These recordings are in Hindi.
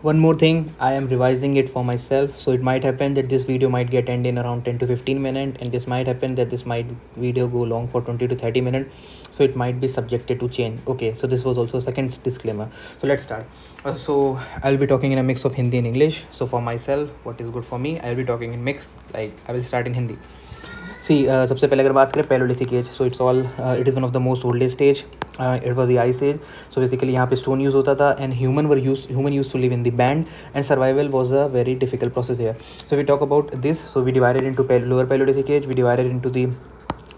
One more thing, I am revising it for myself, so it might happen that this video might get end in around 10 to 15 minutes, and this might happen that this might video go long for 20 to 30 minutes, so it might be subjected to change. Okay, so this was also second disclaimer. So let's start. So I'll be talking in a mix of Hindi and English. So for myself, what is good for me, I'll be talking in mix, like I will start in Hindi. सी सबसे पहले अगर बात करें palaeolithic age, so it is one of the most oldest age. It was the ice age. So basically यहाँ पे स्टोन यूज़ होता था and human use to live in the band and survival was a very difficult process है. So we talk about this. So we divided into lower palaeolithic age, we divided into the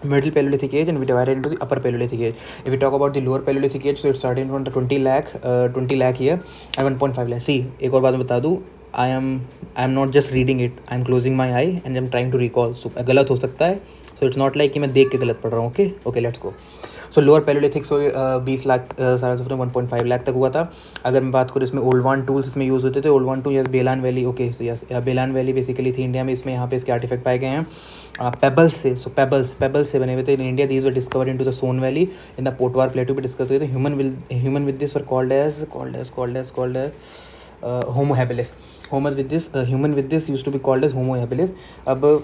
middle Paleolithic age, and we divided into the upper Paleolithic age. If we talk about the lower Paleolithic age, so it started from the 20 lakh year and 1.5 lakh. See, एक और बात मैं बता दूँ, I am not just reading it, I am closing my eye and I am trying to recall. So गलत हो सकता है, so it's not like कि मैं देख के गलत पढ़ रहा हूँ. Okay, let's go. So lower palaeolithic, so 20 lakh सारा 1.5 लाख तक हुआ था. अगर मैं बात करूँ इसमें ओल्ड वन टूल्स इसमें यूज़ होते थे. ओल्ड वन टूल या Belan valley, okay yes, Belan valley basically थी इंडिया में. इसमें यहाँ पे इसके आर्टिफैक्ट पाए गए हैं पेबल्स से. सो पेबल्स से बने हुए थे in India. These were discovered into the Son valley in the Potwar plateau पे डिस्कवर हुए थे. Human with this were called as Homo habilis. Human with this used to be called as Homo habilis. अब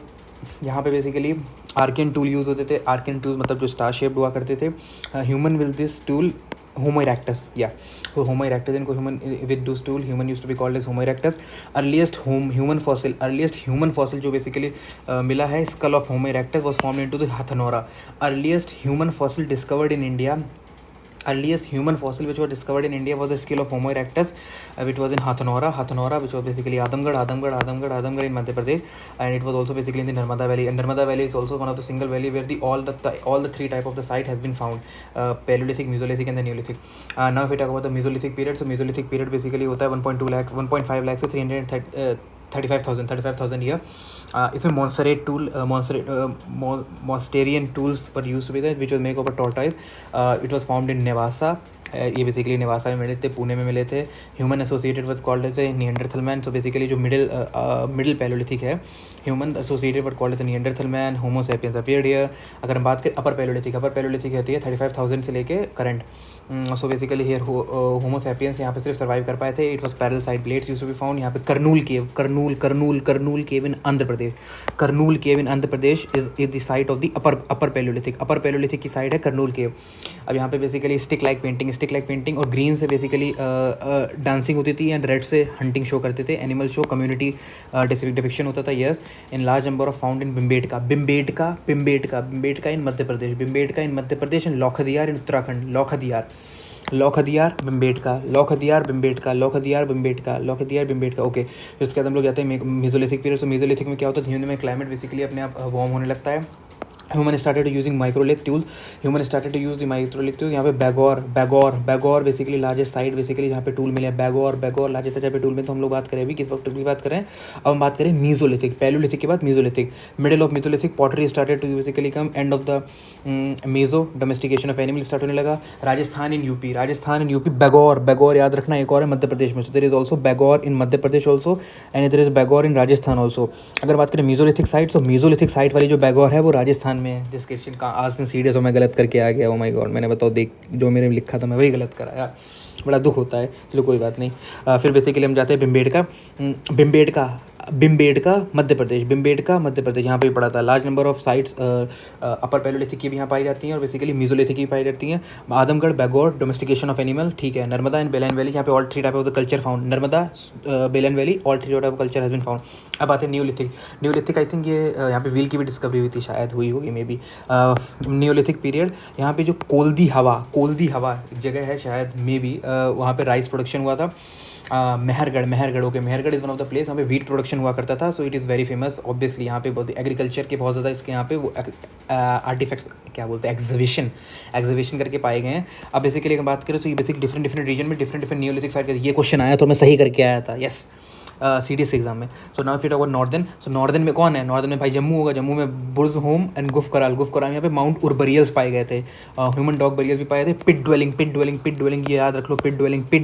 यहाँ पे बेसिकली आर्कियन टूल यूज़ होते थे. आर्कियन टूल मतलब जो स्टार शेप्ड हुआ करते थे. Human with this tool Homo erectus, या तो होमो इरेक्टस इनको human with this tool human use to be called as Homo erectus. Earliest human fossil जो बेसिकली मिला है skull of Homo erectus was formed into the Hathnora. Earliest human fossil discovered in India, earliest human fossil which was discovered in India was the skull of Homo erectus, which was in Hathanora, which was basically Adamgarh in Madhya Pradesh, and it was also basically in the Narmada Valley. And Narmada Valley is also one of the single valley where all the three type of the site has been found: Paleolithic, Mesolithic, and the Neolithic. Now if we talk about the Mesolithic period, so Mesolithic period basically होता है 1.5 lakh से 335,000 ईयर. इसमें मॉन्स्टेरियन टूल्स पर use to be that which was make of a tortoise. It was found in Nevasa. ये बेसिकली नेवासा में मिले थे, पुणे में मिले थे. Human associated was called as a Neanderthal man. So basically जो मिडिल पैलोलिथिक है, human associated was called as a Neanderthal man. Homo sapiens appeared here. अगर हम बात करें अपर पैलोलिथिक होती है 35,000 से लेके current. So basically here Homo sapiens यहाँ पे सिर्फ सर्वाइव कर पाए थे. It was parallel side blades used to be found. यहाँ पे Kurnool cave in Andhra Pradesh. Kurnool cave in Andhra Pradesh is the site of the upper palaeolithic की साइड है कर्नूल केव. अब यहाँ पे बेसिकली स्टिक लाइक पेंटिंग और ग्रीन से बेसिकली डांसिंग होती थी एंड रेड से हंटिंग शो करते थे. एनिमल शो कम्युनिटी डिपिक्शन होता था. Yes, in large number of found in Bhimbetka in Madhya Pradesh and Lakhudiyar in Uttarakhand. Lakhudiyar Bhimbetka. Okay, उसके बाद हम लोग जाते हैं मेसोलिथिक पीरियड. सो मेसोलिथिक में क्या होता है, धीमे धीमे क्लाइमेट बेसिकली अपने आप वार्म होने लगता है. Human started using microlith tools. यहाँ पे Bagor basically largest side basically जहाँ पे टूल मिले हैं. बैगोर लार्जेस्ट जहाँ पे टूल में. तो हम लोग बात करें अभी किस वक्त की बात करें. अब हम बात करें मीजोलिथिक. पैलोलिथिक के बाद mesolithic. Middle of mesolithic pottery started to basically come. End of the meso domestication of animal start होने लगा. Rajasthan in UP. बैगोर याद रखना. एक और है मध्य प्रदेश में. So there is also Bagor in Madhya Pradesh also and there is Bagor in Rajasthan also. अगर बात करें mesolithic site, so mesolithic site वाली जो बैगोर है वो राजस्थान में. जिस क्वेश्चन का आज में सीरियस हो मैं गलत करके आ गया. ओ माय गॉड, मैंने बताओ देख जो मेरे लिखा था मैं वही गलत करा यार. बड़ा दुख होता है. चलो कोई बात नहीं. फिर बेसिकली हम जाते हैं बिम्बेडका मध्य प्रदेश. यहाँ पे पड़ा था. Large number of sites upper palaeolithic की भी यहाँ पाई जाती हैं और बेसिकली मीजोलिथिक की पाई जाती हैं. Adamgarh Bagor domestication of animal, ठीक है. नर्मदा एंड बेलान वैली, यहाँ पे all three type of the culture found. Narmada, Belan valley, all three type of culture has been found. अब आते हैं न्यूलिथिक. आई थिंक ये यहाँ पे व्हील की भी डिस्कवरी हुई थी, शायद हुई होगी मे बी. न्यूलिथिक पीरियड, यहाँ पे जो कोल्दी हवा एक जगह है शायद मे बी, वहाँ पे राइस प्रोडक्शन हुआ था. Mehrgarh okay. Mehrgarh is one of the place. यहाँ पे वीट प्रोडक्शन हुआ करता था. सो it is very famous obviously. यहाँ पे बहुत एग्रीकल्चर के बहुत ज़्यादा इसके यहाँ पे वो आर्टिफैक्ट्स क्या बोलते हैं, एग्जीबिशन करके पाए गए हैं. अब बेसिकली अगर बात करें तो ये बेसिक डिफरेंट रीजन में डिफरेंट न्यूलिथिक साइड. ये क्वेश्चन आया तो मैं सही करके आया था. यस, CDS एग्जाम में. सो नाउ फिर नॉर्दर्न. सो नॉर्दर्न में कौन है? नॉर्दर्न में भाई जम्मू होगा. जम्मू में बुर्ज होम एंड गुफकराल. यहाँ पे माउंट उर्बरियल्स पाए गए थे. ह्यूमन डॉग बरियल्स भी पाए थे. पिट ड्वेलिंग ये याद रख लो. पिट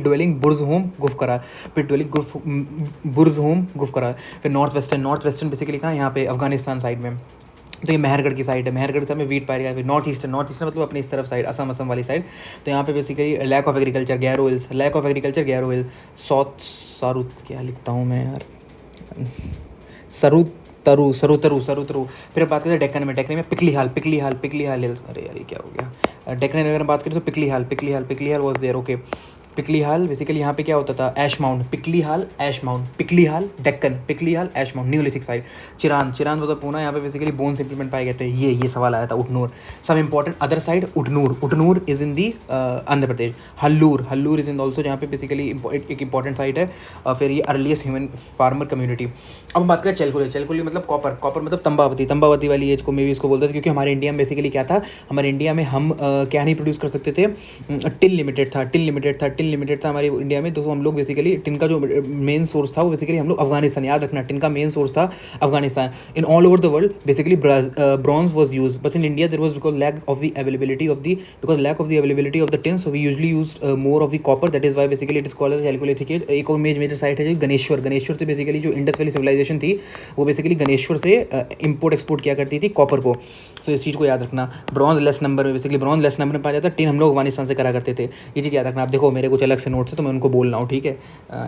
ड्वेलिंग बुर्ज होम गुफकराल. बुर्ज होम गुफकराल. फिर नॉर्थ वेस्टर्न बेसिकली कहाँ, यहाँ पे अफगानिस्तान साइड में. तो ये मेहरगढ़ की साइड है, मेहरगढ़ से हमें वीट पाएगा, फिर नॉर्थ ईस्टर्न मतलब अपनी इस तरफ साइड, असम वाली साइड। तो यहाँ पे basically lack of agriculture, Garo hills, lack of agriculture, Garo hill, south सारूत, क्या लिखता हूँ मैं यार, सरू तरु। फिर बात करें डेक्कन में पिकली हाल हिल्स, अरे यार ये क्या हो गया, डेक्कन अगर बात करें तो पिकली हाल वॉज देयर, ओके। पिकली हाल बेसिकली यहाँ पे क्या होता था, ऐश माउंट, पिकली हाल डेक्कन, पिकली हाल ऐश माउंट, न्यूलिथिक साइड। चिरान मतलब पूना, यहाँ पे बेसिकली बोन्स इंप्लीमेंट पाए गए थे, ये सवाल आया था। Utnoor, some important other side, Utnoor is in the Andhra Pradesh. Hallur is in also, जहाँ पे बेसिकली एक इंपॉर्टेंट साइट है। फिर ये अर्लीस्ट ह्यूमन फार्मर कम्युनिटी। अब हम बात करें चलकुली मतलब कॉपर मतलब तंबावती वाली एज को मे भी इसको बोलते थे, क्योंकि हमारे इंडिया में बेसिकली क्या था, हमारे इंडिया में हम क्या नहीं प्रोड्यूस कर सकते थे, टिन लिमिटेड था हमारे इंडिया में। तो हम लोग बेसिकली टिन का जो मेन सोर्स था वो बेसिकली हम लोग अफगानिस्तान, याद रखना टिन का मेन सोर्स था Afghanistan. In all over the world basically bronze was use, but in India there was because lack of the availability of the tin, so we usually used more of the copper, that is why basically it is called age chalcolithic age. एक और मेजर साइट है जो गणेश्वर से बेसिकली जो इंडस वैली सिविलाइजेशन थी वो बेसिकली गणेश्वर से इंपोर्ट एक्सपोर्ट किया करती थी कॉपर को। तो इस चीज़ को याद रखना। ब्रॉन्ज लेस नंबर में पाया जाता है, टिन हम लोग अफगानिस्तान से करा करते थे, ये चीज़ याद रखना। आप देखो मेरे कुछ अलग से नोट्स है तो मैं उनको बोल रहा हूँ, ठीक है।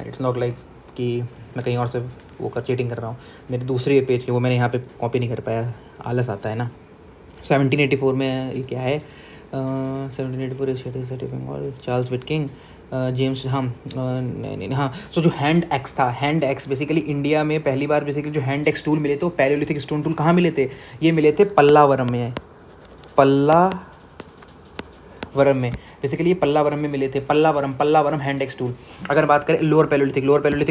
इट्स नॉट लाइक कि मैं कहीं और से वो चीटिंग कर रहा हूँ। मेरे दूसरे पेज की वो मैंने यहाँ पे कॉपी नहीं कर पाया, आलस आता है ना। 1784 में ये क्या है, 1784 बंगाल, चार्ल्स विटकिंग, जेम्स, नहीं हाँ। सो जो हैंड एक्स बेसिकली इंडिया में पहली बार बेसिकली जो हैंड एक्स टूल मिले थे वो पैलियोलिथिक स्टोन टूल कहाँ मिले थे, ये मिले थे पल्लावरम में बेसिकली, ये पल्लावरम में मिले थे। Pallavaram hand axe tool. अगर बात करें लोअर पैलियोलिथिक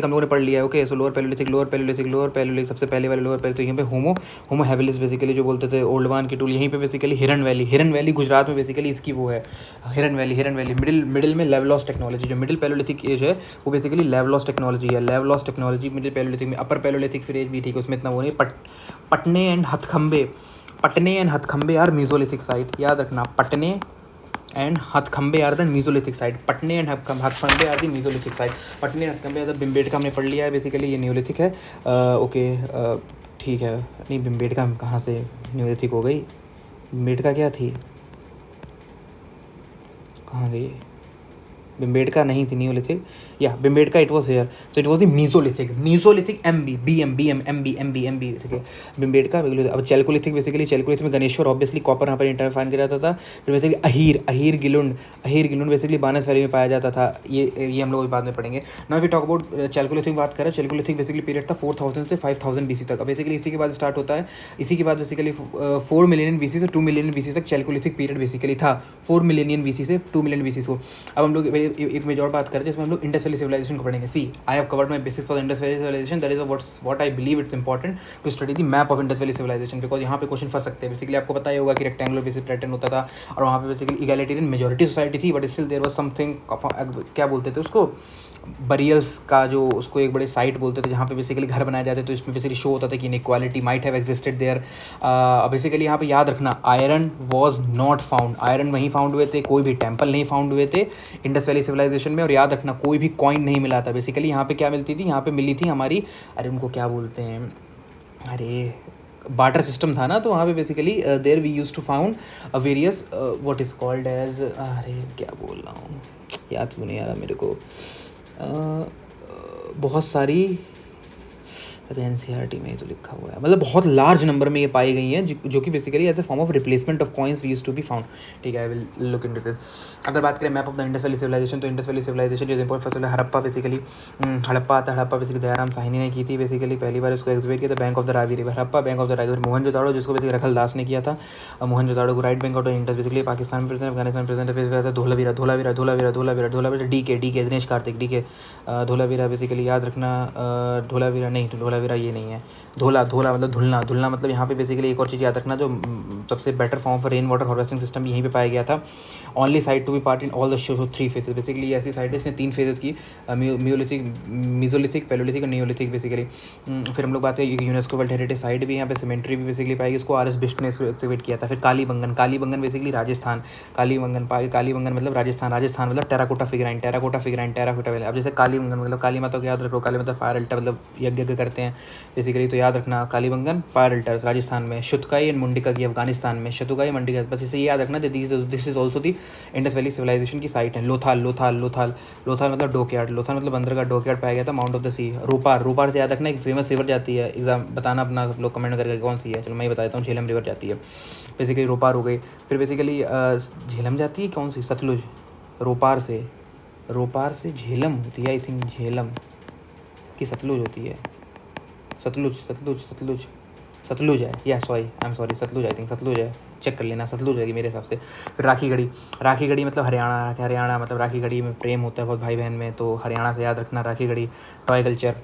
हम लोगों ने पढ़ लिया है, ओके। सो लोअर पैलियोलिथिक सबसे पहले वाले लोअर पैलियोलिथिक, तो यहाँ पे होमो हैबिलिस बेसिकली जो बोलते थे, ओल्ड वन की टूल। यहीं पे बेसिकली हिरन वैली गुजरात में बेसिकली इसकी वो है, हिरन वैली। मिडिल में लेवलॉस टेक्नोलॉजी, जो मिडिल पैलियोलिथिक एज है वो बेसिकली लेवलॉस टेक्नोलॉजी मिडिल पैलियोलिथिक में। अपर पैलियोलिथिक फिर एज भी ठीक है, उसमें इतना वो नहीं। पटने एंड हथखंबे यार मीजोलिथिक साइट, याद रखना। Patne and Hathkhambe are the mesolithic side, Patne and Hathkhambe are the mesolithic side. Patne and Hathkhambe are the, Bhimbetka हमने पढ़ लिया है बेसिकली, ये न्यूलिथिक है, ओके। ठीक है, नहीं भिमबेटका कहाँ से न्यूलिथिक हो गई, भिमबेटका क्या थी, कहाँ गई, भिमबेटका नहीं थी न्यूलिथिक, या भिमबेटका इट वॉज हेयर, तो it was the mesolithic MB, ठीक है। भिमबेटका। अब चैल्कोलिथिक बेसिकली में गणेश्वर ऑब्वियसली कॉपर यहाँ पर इंटरफाइन किया जाता था। फिर basically Ahir Gilund basically बानस valley में पाया जाता था, ये हम लोग बाद में पढ़ेंगे। Now we talk about chalcolithic, बात करें चैल्कोलिथिक बेसिकली पीरियड था 4000 से 5000 BC तक। अब बेसिकली इसी के बाद स्टार्ट होता है, इसी के बाद बेसिकली 4 मिलियन BC से 2 मिलियन BC तक चैल्कोलिथिक पीरियड बेसिकली था, 4 मिलियन BC से 2 मिलियन BC को। अब हम लोग एक मेजर और बात करें जिसमें हम लोग इंडस वैली सिविलाइजेशन को पढ़ेंगे। See I have covered my basics for Indus valley civilisation, that is what I believe it's important to study the map of Indus valley civilisation, because यहाँ पे क्वेश्चन फंस सकते हैं। बेसिकली आपको पता ही होगा कि रेक्टेंगुलर बेसिस पैटर्न होता था और वहाँ पे बेसिकली इगैलिटेरियन मेजॉरिटी सोसाइटी थी, but still there was something, क्या बोलते थे उसको, बरियल्स का जो उसको एक बड़े साइट बोलते थे जहाँ पे बेसिकली घर बनाए जाते, तो इसमें बेसिकली शो होता था कि inequality might have existed there. Basically यहाँ पे याद रखना, iron was not found, iron वहीं फाउंड हुए थे, कोई भी टेम्पल नहीं फाउंड हुए थे इंडस वैली सिविलाइजेशन में। और याद रखना कोई भी कॉइन नहीं मिला था। बेसिकली यहाँ पे क्या मिलती थी, यहाँ पे मिली थी हमारी, अरे उनको क्या बोलते हैं, अरे बार्टर सिस्टम था ना, तो वहाँ पे basically there we use to found various what is called age, अरे क्या बोल रहा हूँ, याद क्यों नहीं आ रहा मेरे को, बहुत सारी, अभी NCERT में ही तो लिखा हुआ है, मतलब बहुत लार्ज नंबर में ये पाई गई हैं जो कि basically as a form of replacement of coins we used to be found, ठीक है। I will look into this. अगर बात करें map of the Indus valley civilisation, तो इंडस वैली सिविलाइजेशन जो इंपॉर्टेंट फसल है हड़प्पा, बेसिकली हड़प्पा आता है, हड़प्पा बेसिकली दयाराम साहनी ने की थी, बेसिकली पहली बार इसको एग्जिबिट किया था, bank of the Ravi river, Harappa bank of the Ravi river. Mohenjodaro जिसको बेसिकली रखलदास ने किया था, मोहनजोदाड़ो को right bank of the Indus, basically Pakistan में present, Afghanistan present, Dholavira Dinesh Karthik Dholavira, basically याद रखना, धोलावीरा ये नहीं है, धोला मतलब धुलना मतलब यहाँ पे बेसिकली एक और चीज़ याद रखना, जो सबसे better form of rain water harvesting system यहीं पे पाया गया था। Only site to be part in all the show 3 phases, basically ऐसी साइट है इसने 3 फेजेस की, मीजोलिथिक, पैलियोलिथिक और नियोलिथिक बेसिकली। फिर हम लोग बात करें यूनेस्को वर्ल्ड हेरिटेज साइट भी, यहाँ पे सीमेंट्री भी बेसिकली पाएगी, इसको RS बिष्ट ने इसको एक्टिवेट किया था। फिर कालीबंगन बेसिकली राजस्थान, कालीबंगन मतलब राजस्थान मतलब टेराकोटा फिगराइन। अब जैसे कालीबंगन मतलब काली माता को याद रखो, काली मतलब फायर अल्टर मतलब यज्ञ करते हैं, हैं बेसिकली। तो याद रखना कालीबंगन पायरल्टर्स राजस्थान में, शुतकाई एंड मुंडिका की अफगानिस्तान में, शतुकाई मंडिका, बस इसे याद रखना this is also the Indus valley civilisation की साइट है। लोथाल लोथाल लोथाल लोथाल मतलब डॉकयार्ड, लोथाल मतलब बंदरगाह, डॉकयार्ड पाया गया था माउंट ऑफ द सी। रोपार, रोपार से याद रखना एक फेमस रिवर जाती है, एग्जाम बताना अपना सब लोग कमेंट करके कौन सी है, चलो मैं ही बता देता हूँ, झेलम रिवर जाती है बेसिकली, रोपार हो गई। फिर बेसिकली झेलम जाती है कौन सी, सतलुज, रोपार से झेलम होती है आई थिंक, झेलम की सतलुज होती है, सतलुज है, या sorry I am sorry, Sutlej I think, Sutlej है, चेक कर लेना, सतलुज है मेरे हिसाब से। फिर राखी गढ़ी मतलब हरियाणा मतलब राखी गढ़ी में प्रेम होता है बहुत भाई बहन में, तो हरियाणा से याद रखना राखी गढ़ी। टॉय कल्चर,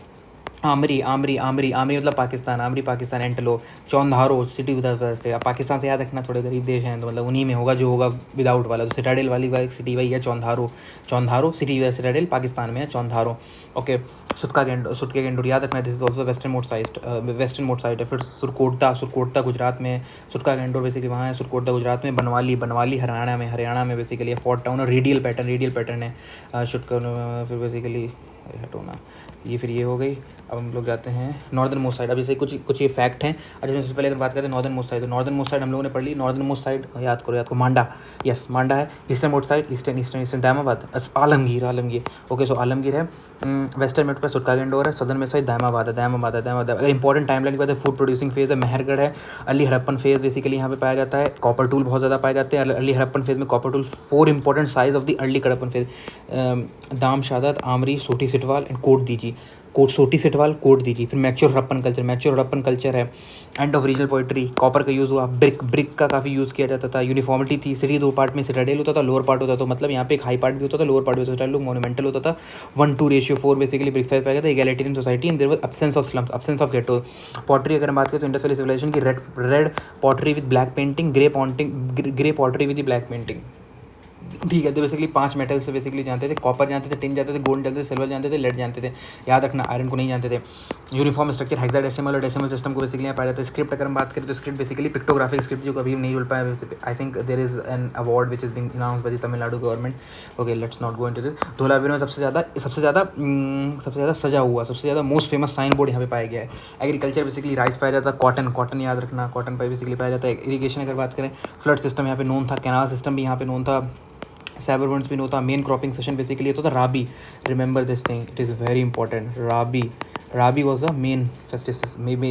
आमरी मतलब पाकिस्तान, एंटलो, चौंधारो सिटी उधर से, पाकिस्तान से याद रखना, थोड़े गरीब देश हैं तो मतलब उन्हीं में होगा जो होगा विदाउट वाला। तो सिटाडेल वाली एक सिटी वही है चौंधारो सिटी, सिटाडेल पाकिस्तान में है, चौंधारो। ओके, सुटके गेंडोर याद रखना, this is also western mode side है। फिर सुरकोटता गुजरात में, सुटका गेंडोर बेसिकली वहाँ है, सुरकोटता गुजरात में, बनवाली हरियाणा में बेसिकली फोर्ट टाउन और रेडियल पैटर्न है शुटका। फिर बेसिकली हटोना ये, फिर ये हो गई। अब हम लोग जाते हैं नॉर्दर्न मोस्ट साइड। अब जैसे कुछ ये फैक्ट हैं। अच्छा, सबसे पहले अगर बात करते हैं नॉर्दर्न मोस्ट साइड, तो नॉर्दर्न मोस्ट साइड हम लोगों ने पढ़ ली। नॉर्दर्न मोस्ट साइड याद करो मांडा, यस मांडा है। Eastern most side eastern Daimabad, Alamgir. Okay, so Alamgir है। वेस्टर्न में सुटका गेंडोर है, सदर्न में साइड दामाबाद है। अगर इंपॉर्टेंट टाइमलाइन की बात है, फूड प्रोड्यूसिंग फेज है महरगढ़ है। अर्ली हड़प्पन फेज बेसिकली यहाँ पे पाया जाता है। कॉपर टूल बहुत ज़्यादा पाए जाते हैं अर्ली हड़प्पन फेज में। Copper tool 4 important size of the early Harappan phase, दाम शादत, आमरी, सोटी सिटवाल एंड सोटी सिटवाल कोट दीजिए। फिर मैच्योर हड़प्पन कल्चर है। End of regional poetry, copper का यूज़ हुआ, ब्रिक का काफ़ी यूज़ किया जाता था। यूनिफॉर्मिटी थी, सिटी 2 पार्ट में सिटाडेल होता था, लोअर पार्ट होता था, तो मतलब यहाँ पे एक हाई पार्ट भी होता था, लोअर पार्ट भी होता था। मोन्यूमेंटल होता था, 1:4 बेसिकली ब्रिक साइज पाया गया था। Egalitarian society and there was absence of slums, absence of ghetto. Pottery अगर हम बात करें तो इंडस वैली सिविलाइजेशन की red pottery with black painting, grey pottery with black painting, ठीक है। तो बेसिकली 5 मेटल से बेसिकली जानते थे, कॉपर जानते थे, टिन जानते थे, गोल्ड जानते थे, सिल्वर जानते थे, लेड जानते थे, याद रखना आयरन को नहीं जानते थे। यूनिफॉर्म स्ट्रक्चर हेक्साडेसिमल और डेसिमल सिस्टम को बेसिकली यहाँ पाया जाता है। स्क्रिप्ट अगर हम बात करें तो स्क्रिप्ट बेसिकली पिक्टोग्राफिक स्क्रिप्ट, जो कभी नहीं बोल पाया, I think there is an award which is being announced by the Tamil Nadu government. Okay, let's not go into this. Dholavira में सबसे ज़्यादा सजा हुआ, सबसे ज़्यादा मोस्ट फेमस साइन बोर्ड यहाँ पे पाया गया है। एग्रीकल्चर बेसिकली राइस पाया जाता है, कॉटन याद रखना, कॉटन पर बेसिकली पाया जाता है। इरीगेशन अगर बात करें, फ्लड सिस्टम यहाँ पे नोन था, कैनाल सिस्टम भी यहाँ पे नोन था, सैबरबर्न्स भी होता। मेन क्रॉपिंग सेशन बेसिकली होता था rabi, remember this thing, it is very important. Rabi was the main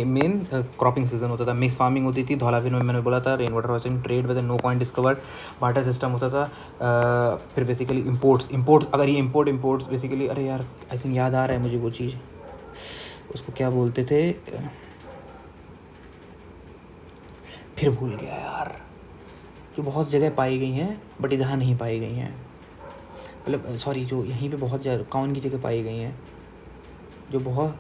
main cropping season होता था। मिक्स फार्मिंग होती थी धौलावीर में, मैंने बोला था। Rain water harvesting, trade with no coin discovered, barter system होता था। फिर बेसिकली इम्पोर्ट्स अगर ये इम्पोर्ट्स बेसिकली, अरे यार आई थिंक याद आ रहा है मुझे वो चीज़, उसको क्या बोलते थे, फिर भूल गया यार, जो बहुत जगह पाई गई हैं बट इधर नहीं पाई गई हैं, मतलब सॉरी, जो यहीं पे बहुत कौन की जगह पाई गई हैं, जो बहुत,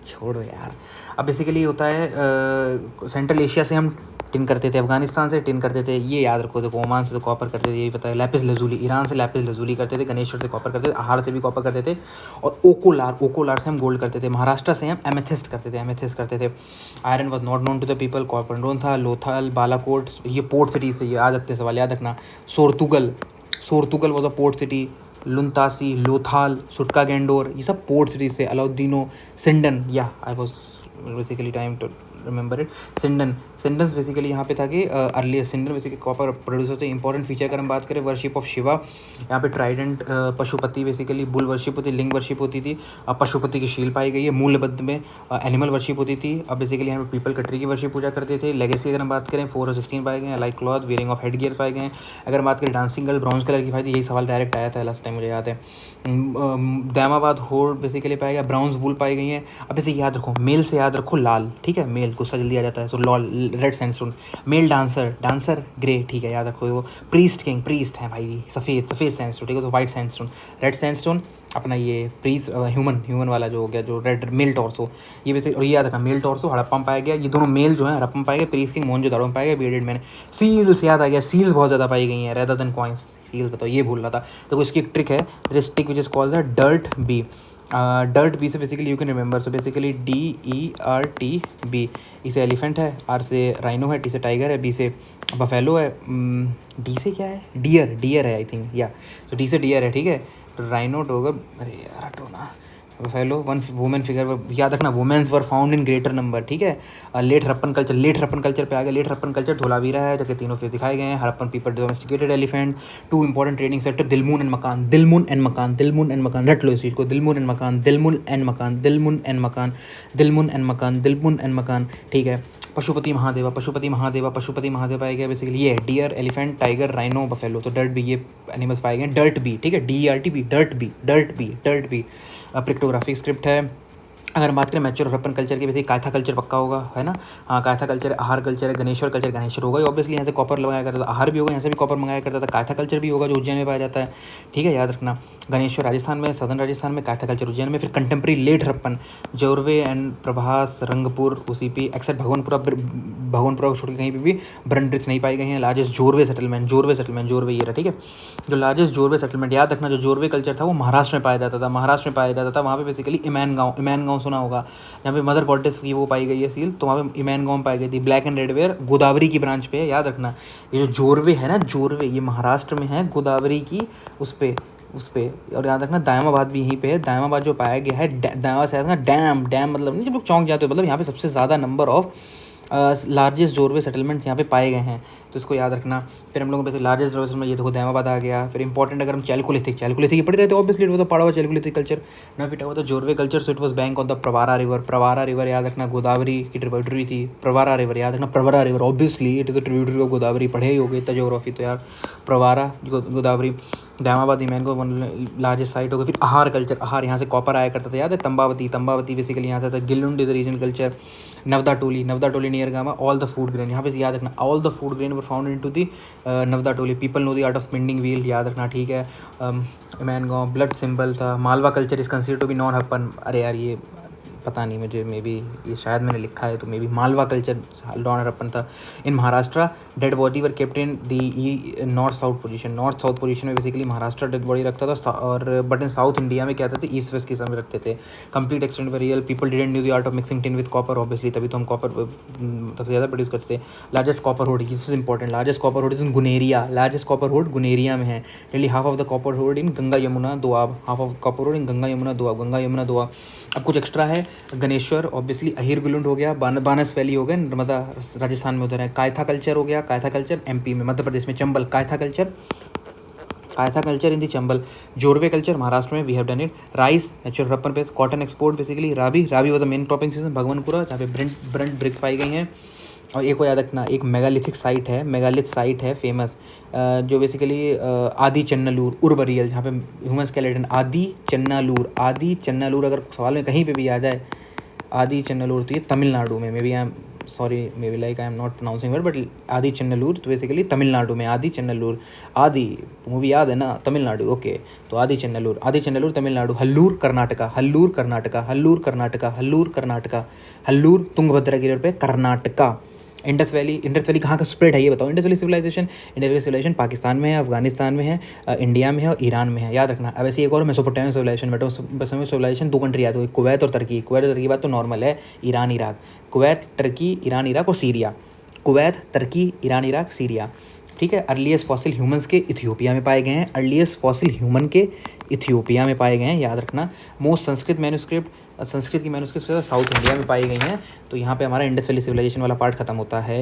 छोड़ो यार। अब बेसिकली होता है सेंट्रल एशिया से हम टिन करते थे, अफगानिस्तान से टिन करते थे, ये याद रखो। देखो ओमान से तो कॉपर करते थे, यही पता है। लैपिस लजूली, ईरान से लैपिस लजूली करते थे। गणेश्वर से कॉपर करते थे, आहार से भी कॉपर करते थे। और ओकोलार से हम गोल्ड करते थे। महाराष्ट्र से हम एमेथिस्ट करते थे। Iron was not known to the people, copper known था। लोथल, बालाकोट, ये पोर्ट सिटी से याद रखते सवाल याद रखना। Shortughai was a port city. लुनतासी, लोथाल, सुटका गेंडोर, ये सब पोर्ट सिटीज से। अलाउद्दीनो, सिंडन, या I was basically time to remember it. सिंडन बेसिकली यहाँ पे था कि अर्ली सिंडन बेसिकली कॉपर प्रोड्यूस होते हैं। इंपॉर्टेंट फीचर अगर हम बात करें, वर्शिप ऑफ शिवा, यहाँ पे Trident, Pashupati basically bull worship होती, लिंग वर्शिप होती थी। अब पशुपति की शील पाई गई है। मूलबद्ध में एनिमल वर्शिप होती थी। अब बेसिकली यहाँ पे पीपल कटरी की वर्शिप पूजा करते थे। लेगेसी अगर हम बात करें, 4 और 16 पाए गए हैं। Like cloth, wearing of head gear पाए गए हैं। अगर बात करें डांसिंग गर्ल, ब्राउन्स कलर की पाई थी, यही सवाल डायरेक्ट आया था लास्ट टाइम, मुझे याद है। दामाबाद होड़ बेसिकली पाया गया। ब्राउन्स बुल पाई गई हैं। अब इसे याद रखो, मेल से याद रखो लाल, ठीक है, मेल गुस्सा जल्दी आ जाता है, सो लॉल red sandstone. Male dancer grey, ठीक है, याद रखो। वो प्रीस्ट है भाई, सफ़ेद सैंडस्टोन, ठीक है, so white sandstone. Red sandstone अपना ये प्रीस्ट ह्यूमन वाला जो हो गया, जो रेड मेल टॉर्सो, ये बेसिक। और ये याद रखना, मेल टॉर्सो हड़प्पा पाया गया। ये दोनों मेल जो है हड़प्पा पाए गए। प्रीस्ट किंग मोहनजोदड़ो में पाया गया। बीडेड मैंने सील्स याद आ गया, सील्स बहुत ज़्यादा पाई गई हैं रेदर देन कॉइंस। सील्स बताओ, ये भूल रहा था। तो इसकी एक ट्रिक है, this trick which is called the dirt B. Dirt B से basically you can remember, so basically DERT, इसे एलिफेंट है, R से राइनो है, T से टाइगर है, B से बफेलो है, D से क्या है, डियर है आई थिंक, या। तो D से डियर है, ठीक है। राइनो डोगर, अरे यार हटो ना, बफेलो वन वुमेन फिगर, याद रखना women's were found in greater number, ठीक है। लेट हड़प्पन कल्चर पे आ गया। लेट हड़प्पन कल्चर धोलावीरा है, जबकि तीनों फेस दिखाए गए हैं। Harappan people domesticated elephant. Two important trading sector Dilmun and मकान, दिलमुन एंड मकान, दिलमुन एंड मकान, रट लो इस चीज़ को, दिलमुन एंड मकान, दिलमुन एंड मकान, दिलमुन एंड मकान, दिलमुन एंड मकान, दिलमुन एंड मकान, ठीक है। पशुपति महादेवा, पशुपति महादेवा, पशुपति महादेवा पाए गए बेसिकली ये deer, elephant, tiger, rhino, buffalo. तो डर्ट बी ये एनिमल्स पाए गए। डर्ट बी, ठीक है, DERT, DERT B, dirt B, dirt B. Pictographic script है। अगर हम बात करें मैच्योर हड़प्पन कल्चर की, वैसे कायथा कल्चर पक्का होगा, है ना। हाँ, कायथा कल्चर, आहार कल्चर है। गणेश्वर कल्चर, गणेश्वर होगा ऑब्वियसली, यहाँ से कॉपर लगाया करता था। आहार भी होगा, यहाँ से भी कॉपर मंगाया करता था। कायथा कल्चर भी होगा जो उज्जैन में पाया जाता है, ठीक है, याद रखना। गणेश्वर राजस्थान में, सदर्न राजस्थान में, कायथा कल्चर उज्जैन में। फिर contemporary late Harappan, Jorwe and Prabhas, Rangpur, उसीपी, एक्सेप्ट भगवानपुरा को छोड़ के कहीं पर भी ब्रंड्रिक्स नहीं पाए गए हैं। लार्जेस्ट जोरवे सेटलमेंट, जोरवे ये रहा, ठीक है। जो लार्जेस्ट जोरवे सेटलमेंट, याद रखना, जो जोरवे कल्चर था वो महाराष्ट्र में पाया जाता था, वहाँ पे बेसिकली इमैन गाँव सुना होगा, जहाँ पे मदर गॉडेस की वो पाई गई है सील, तो वहाँ पे इमैन गाँव में पाई गई थी। Black and red ware Godavari की ब्रांच पे है, याद रखना। ये जो जोरवे है ना, जोरवे, ये महाराष्ट्र में है, गोदावरी की उस पे। और याद रखना दायमाबाद भी यहीं पे है। दायमाबाद जो पाया गया है, दायमा से ना डैम मतलब नहीं, जब लोग चौंक जाते हो, मतलब यहाँ पे सबसे ज़्यादा number of largest Jorwe settlements यहाँ पे पाए गए हैं, तो इसको याद रखना। फिर हम लोगों पे लार्जेस्ट जोरवे सेटलमेंट, ये देखो दायमाबाद आ गया। फिर इंपॉर्टेंट अगर हम चैलकोलिथिक की पढ़ी रहते, ऑब्वियसली इट वाज पड़ा हुआ चैलकोलिथिक कल्चर। ना फिट हुआ था Jorwe culture, so it was bank on the Pravara river, याद रखना, गोदावरी की ट्रिब्यूटरी थी। प्रवारा रिवर, याद रखना, Pravara river, obviously it is a tributary of Godavari, पढ़े ही हो गए इतना ज्योग्राफी तो यार। प्रवारा गोदावरी, दायमाबाद इमैन को लार्जेस्ट साइट होगा। फिर आहार कल्चर, आहार यहाँ से कॉपर आया करता था, याद है। तंबावती बेसिकली यहाँ से था। Gilund is the regional culture. Navdatoli near गामा, ऑल द फूड ग्रेन, यहाँ पे याद रखना, all the food grain were found into the Navdatoli. People know the art of spinning wheel, याद रखना, ठीक है। इमैन गाँव ब्लड सिंबल था। Malwa culture is consider to be non Harappan, अरे यार ये पता नहीं मुझे, मे बी ये शायद मैंने लिखा है, तो may be Malwa culture non Harappan था। In Maharashtra dead body were kept in the north south position में बेसिकली महाराष्ट्र डेड बॉडी रखता था, और बट इन साउथ इंडिया में क्या थे, ईस्ट वेस्ट के समय रखते थे। Complete extent real, people didn't knew the art of mixing tin with copper, obviously तभी तो हम कॉपर सबसे ज़्यादा प्रोड्यूस करते थे। Largest copper hoard, this is important, largest copper hoard is in Gungeria, largest copper hoard Gungeria में है। डेली half of the copper hoard in Ganga Yamuna doab, half of copper hoard in Ganga Yamuna Doab. अब कुछ एक्स्ट्रा है। गणेश्वर ऑब्वियसली, अहिर गुलुंड हो गया, बानस वैली हो गया, नर्मदा राजस्थान में उधर है। कायथा कल्चर हो गया, कायथा कल्चर MP में, मध्य प्रदेश में, Chambal, Kayatha culture in the Chambal. Jorwe culture Maharashtra में, we have done it. Rice natural Harappan base, cotton export basically, rabi was the main cropping season, Bhagwanpura जहाँ पे ब्रंट ब्रिक्स पाई गई हैं। और एक को याद रखना, एक मेगालिथिक साइट है फेमस, जो बेसिकली आदि चन्नालूर उर्बरियल, जहाँ पे ह्यूमन स्केलेटन, आदि चन्नालूर अगर सवाल में कहीं पे भी आ जाए आदि चन्नालूर, तो ये तमिलनाडु में, may be I am not pronouncing word, but Adichanallur तो बेसिकली तमिलनाडु में, आदि चन्नालूर, आदि मूवी याद है ना, तमिलनाडु, ओके। तो आदि चन्नालूर तमिलनाडु। हल्लूर कर्नाटका, हल्लूर तुंगभद्रा रिवर पे कर्नाटका। इंडस वैली कहाँ का स्प्रेड है ये बताओ। इंडस वैली सिविलाइजेशन पाकिस्तान में है, अफगानिस्तान में है, इंडिया में है और ईरान में है, याद रखना। अब ऐसे एक और मेसोपोटामिया सिविलाइजेशन, 2 कंट्री याद हो, कुवैत और तुर्की की बात तो नॉर्मल है, Iran Iraq, Kuwait Turkey Iran Iraq और Syria, Kuwait Turkey Iran Iraq Syria, ठीक है। अर्लीस्ट फॉसिल ह्यूमंस के इथियोपिया में पाए गए हैं, याद रखना। मोस्ट संस्कृत की मैन्युस्क्रिप्ट साउथ इंडिया में पाई गई हैं। तो यहाँ पे हमारा इंडस वैली सिविलाइजेशन वाला पार्ट खत्म होता है।